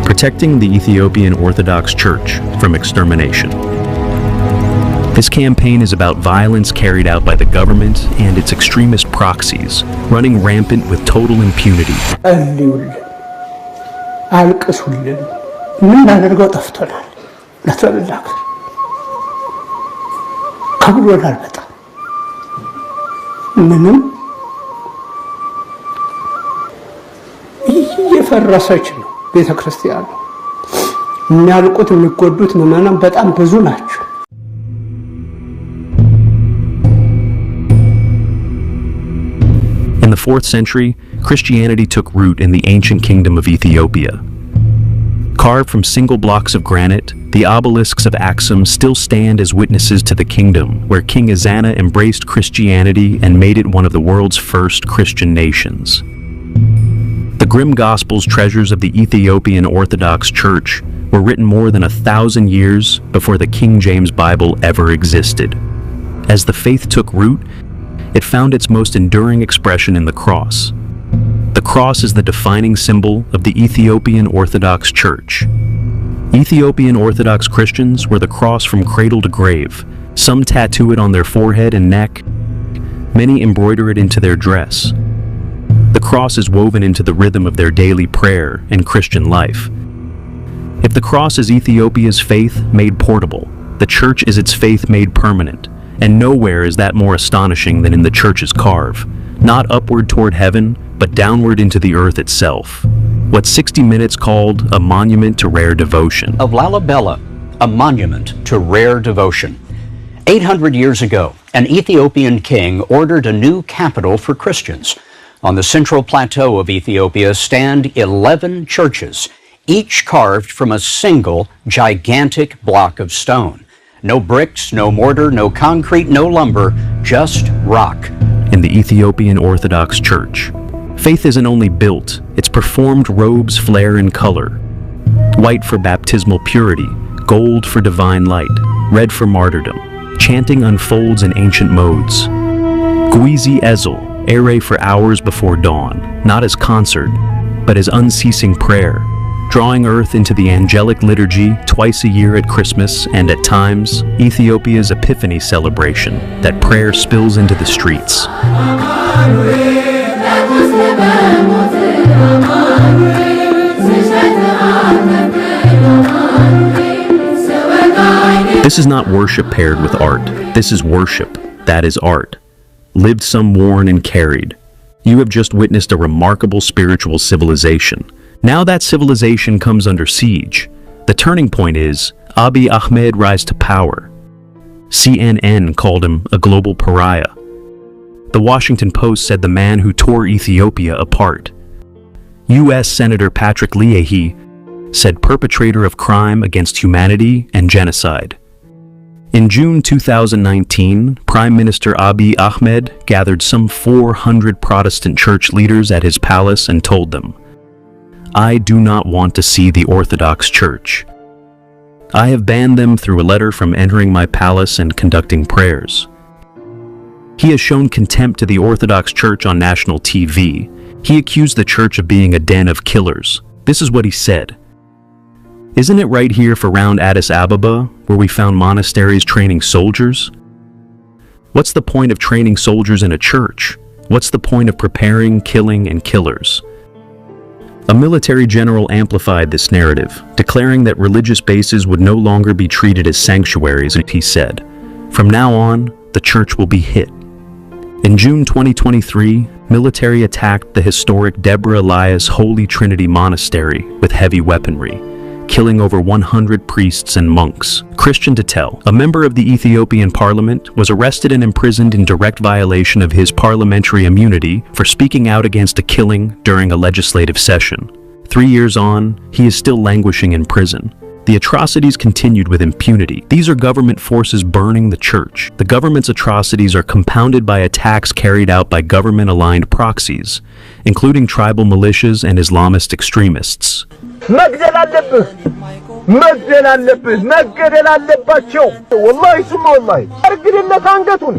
protecting the Ethiopian Orthodox Church from extermination. This campaign is about violence carried out by the government and its extremist proxies, running rampant with total impunity. እየፈረሰች ነው ቤተክርስቲያኑ የሚያልቁት የሚጎዱት ምዕመናን በጣም ብዙ ናቸው In the 4th century, Christianity took root in the ancient kingdom of Ethiopia. Carved from single blocks of granite, the obelisks of Axum still stand as witnesses to the kingdom where King Ezana embraced Christianity and made it one of the world's first Christian nations. The Grimm Gospels treasures of the Ethiopian Orthodox Church were written more than 1,000 years before the King James Bible ever existed. As the faith took root, it found its most enduring expression in the cross. The cross is the defining symbol of the Ethiopian Orthodox Church. Ethiopian Orthodox Christians wear the cross from cradle to grave. Some tattoo it on their forehead and neck. Many embroider it into their dress. The cross is woven into the rhythm of their daily prayer and Christian life. If the cross is Ethiopia's faith made portable, the church is its faith made permanent, and nowhere is that more astonishing than in the church's carve, not upward toward heaven, but downward into the earth itself. What 60 Minutes called a monument to rare devotion. Of Lalibela, a monument to rare devotion. 800 years ago, an Ethiopian king ordered a new capital for Christians. On the central plateau of Ethiopia stand 11 churches, each carved from a single gigantic block of stone. No bricks, no mortar, no concrete, no lumber, just rock. In the Ethiopian Orthodox Church, faith isn't only built, its performed robes flare in color. White for baptismal purity, gold for divine light, red for martyrdom. Chanting unfolds in ancient modes. Guizi Ezel, Ere for hours before dawn, not as concert, but as unceasing prayer, drawing earth into the angelic liturgy twice a year at Christmas and at times, Ethiopia's Epiphany celebration, that prayer spills into the streets. This is not worship paired with art. This is worship. That is art. Lived some worn and carried. You have just witnessed a remarkable spiritual civilization. Now that civilization comes under siege. The turning point is Abiy Ahmed rise to power. CNN called him a global pariah. The Washington Post said the man who tore Ethiopia apart. U.S. Senator Patrick Leahy said perpetrator of crime against humanity and genocide. In June 2019, Prime Minister Abiy Ahmed gathered some 400 Protestant church leaders at his palace and told them, "I do not want to see the Orthodox Church. I have banned them through a letter from entering my palace and conducting prayers." He has shown contempt to the Orthodox Church on national TV. He accused the church of being a den of killers. This is what he said. "Isn't it right here for round Addis Ababa, where we found monasteries training soldiers? What's the point of training soldiers in a church? What's the point of preparing, killing, and killers?" A military general amplified this narrative, declaring that religious bases would no longer be treated as sanctuaries, he said. "From now on, the church will be hit." In June 2023, military attacked the historic Debre Elias Holy Trinity Monastery with heavy weaponry, killing over 100 priests and monks. Christian Tetel, a member of the Ethiopian parliament, was arrested and imprisoned in direct violation of his parliamentary immunity for speaking out against a killing during a legislative session. 3 years on, he is still languishing in prison. The atrocities continued with impunity. These are government forces burning the church. The government's atrocities are compounded by attacks carried out by government-aligned proxies, including tribal militias and Islamist extremists. መግደል አለብህ መገደል አለባቸው ወላሂ ሱማ ወላሂ አርግድለት አንገቱን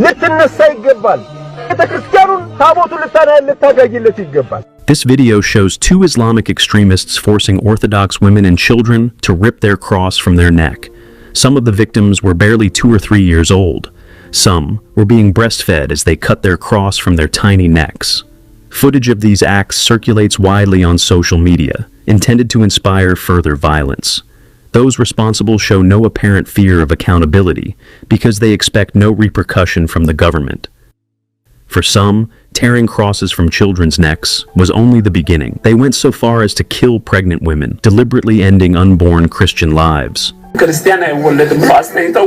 ልትነሳ ይገባል ቤተክርስቲያኑን ታቦቱ ልታጋይለት ይገባል This video shows two Islamic extremists forcing Orthodox women and children to rip their cross from their neck. Some of the victims were barely 2 or 3 years old. Some were being breastfed as they cut their cross from their tiny necks. Footage of these acts circulates widely on social media, intended to inspire further violence. Those responsible show no apparent fear of accountability because they expect no repercussion from the government. For some, tearing crosses from children's necks was only the beginning. They went so far as to kill pregnant women, deliberately ending unborn Christian lives. ክርስቲያን አይወለድም አስተኝተው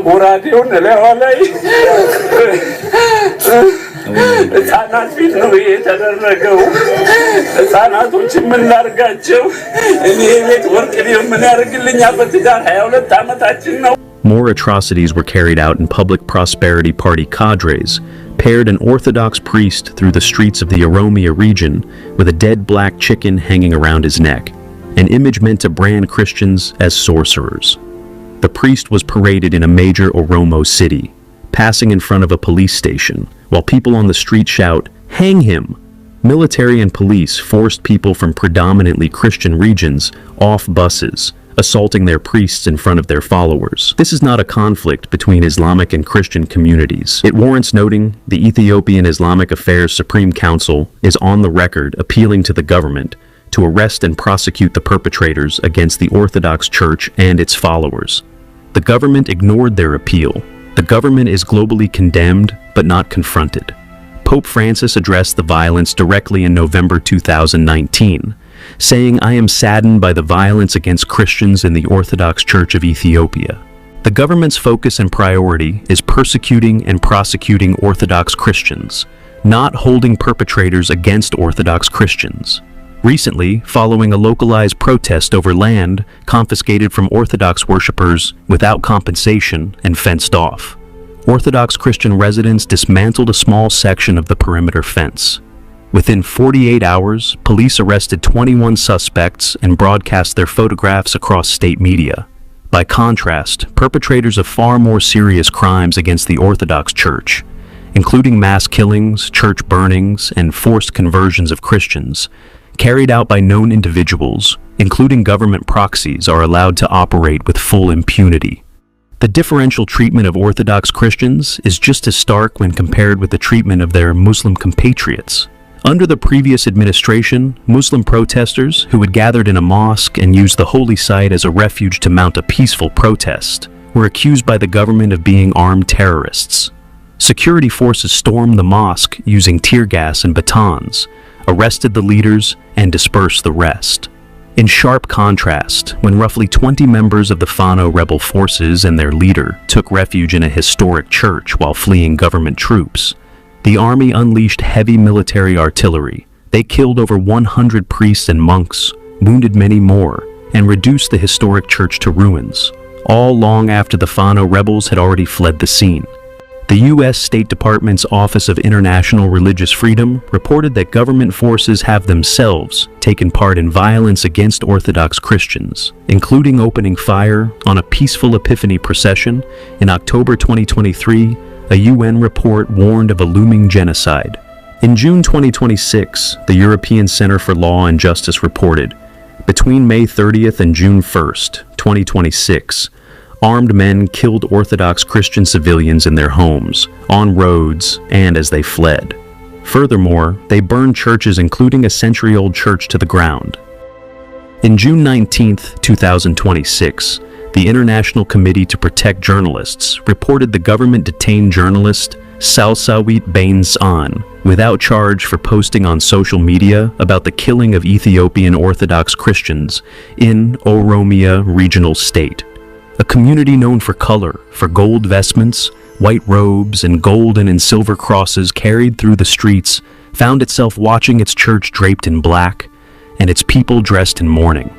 ጎራዴውን ላይ ሕፃናት ፊት ነው የተደረገው። ሕፃናቶች ምን ላድርጋቸው? እኔ ቤት ወርቅ ምን ያደርግልኛል? በትዳር 22 ዓመታችን ነው። More atrocities were carried out in public Prosperity Party cadres, paired an Orthodox priest through the streets of the Oromia region with a dead black chicken hanging around his neck, an image meant to brand Christians as sorcerers. The priest was paraded in a major Oromo city, passing in front of a police station, while people on the street shout, "Hang him!" Military and police forced people from predominantly Christian regions off buses, assaulting their priests in front of their followers. This is not a conflict between Islamic and Christian communities. It warrants noting the Ethiopian Islamic Affairs Supreme Council is on the record appealing to the government to arrest and prosecute the perpetrators against the Orthodox Church and its followers. The government ignored their appeal. The government is globally condemned but not confronted. Pope Francis addressed the violence directly in November 2019, saying, "I am saddened by the violence against Christians in the Orthodox Church of Ethiopia." The government's focus and priority is persecuting and prosecuting Orthodox Christians, not holding perpetrators against Orthodox Christians. Recently, following a localized protest over land confiscated from Orthodox worshippers without compensation and fenced off, Orthodox Christian residents dismantled a small section of the perimeter fence. Within 48 hours, police arrested 21 suspects and broadcast their photographs across state media. By contrast, perpetrators of far more serious crimes against the Orthodox Church, including mass killings, church burnings, and forced conversions of Christians, carried out by known individuals, including government proxies, are allowed to operate with full impunity. The differential treatment of Orthodox Christians is just as stark when compared with the treatment of their Muslim compatriots. Under the previous administration, Muslim protesters who had gathered in a mosque and used the holy site as a refuge to mount a peaceful protest were accused by the government of being armed terrorists. Security forces stormed the mosque using tear gas and batons, arrested the leaders, and dispersed the rest. In sharp contrast, when roughly 20 members of the Fano rebel forces and their leader took refuge in a historic church while fleeing government troops, the army unleashed heavy military artillery. They killed over 100 priests and monks, wounded many more, and reduced the historic church to ruins, all long after the Fano rebels had already fled the scene. The U.S. State Department's Office of International Religious Freedom reported that government forces have themselves taken part in violence against Orthodox Christians, including opening fire on a peaceful Epiphany procession in October 2023. A UN report warned of a looming genocide. In June 2026, the European Center for Law and Justice reported, between May 30th and June 1st, 2026, armed men killed Orthodox Christian civilians in their homes, on roads, and as they fled. Furthermore, they burned churches, including a century-old church, to the ground. In June 19th, 2026, the International Committee to Protect Journalists reported the government detained journalist Salsawit Bain-San without charge for posting on social media about the killing of Ethiopian Orthodox Christians in Oromia Regional State, a community known for color, for gold vestments, white robes, and golden and silver crosses carried through the streets, found itself watching its church draped in black and its people dressed in mourning.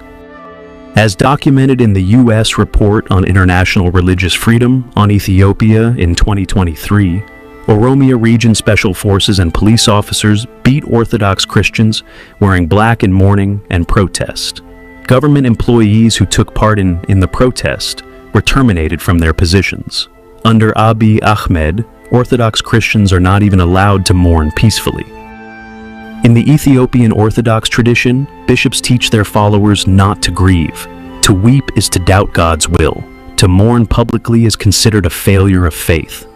As documented in the U.S. Report on International Religious Freedom on Ethiopia in 2023, Oromia Region Special Forces and police officers beat Orthodox Christians wearing black in mourning and protest. Government employees who took part in the protest were terminated from their positions. Under Abiy Ahmed, Orthodox Christians are not even allowed to mourn peacefully. In the Ethiopian Orthodox tradition, bishops teach their followers not to grieve. To weep is to doubt God's will. To mourn publicly is considered a failure of faith.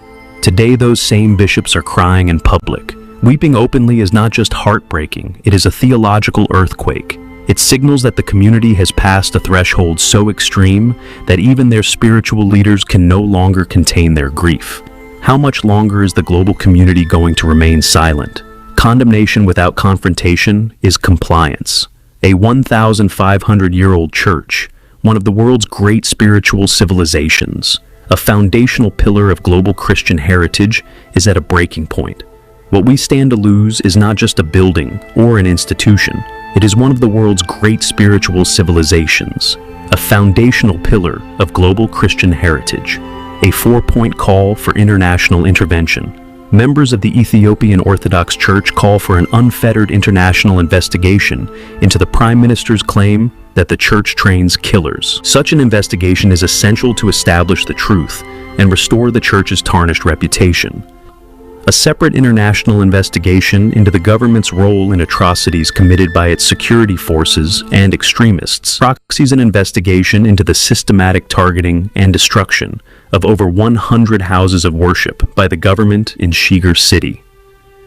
Today, those same bishops are crying in public. Weeping openly is not just heartbreaking, it is a theological earthquake. It signals that the community has passed a threshold so extreme that even their spiritual leaders can no longer contain their grief. How much longer is the global community going to remain silent? Condemnation without confrontation is compliance. A 1,500-year-old church, one of the world's great spiritual civilizations, a foundational pillar of global Christian heritage, is at a breaking point. What we stand to lose is not just a building or an institution. It is one of the world's great spiritual civilizations, a foundational pillar of global Christian heritage, a 4-point call for international intervention. Members of the Ethiopian Orthodox Church call for an unfettered international investigation into the Prime Minister's claim that the church trains killers. Such an investigation is essential to establish the truth and restore the church's tarnished reputation. A separate international investigation into the government's role in atrocities committed by its security forces and extremists proxies an investigation into the systematic targeting and destruction of over 100 houses of worship by the government in Shigar City.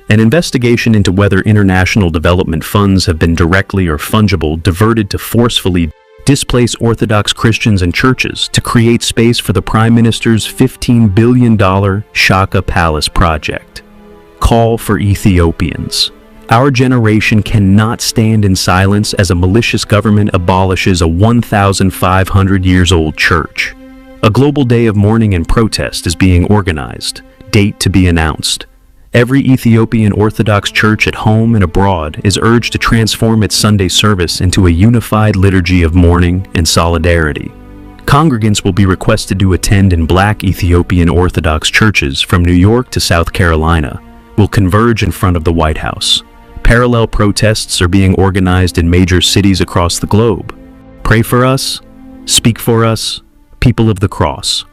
An investigation into whether international development funds have been directly or fungible diverted to forcefully displace Orthodox Christians and churches to create space for the Prime Minister's $15 billion Shaka Palace project. Call for Ethiopians. Our generation cannot stand in silence as a malicious government abolishes a 1,500 years old church. A global day of mourning and protest is being organized, date to be announced. Every Ethiopian Orthodox church at home and abroad is urged to transform its Sunday service into a unified liturgy of mourning and solidarity. Congregants will be requested to attend in Black Ethiopian Orthodox churches from New York to South Carolina will converge in front of the White House. Parallel protests are being organized in major cities across the globe. Pray for us, speak for us, people of the cross.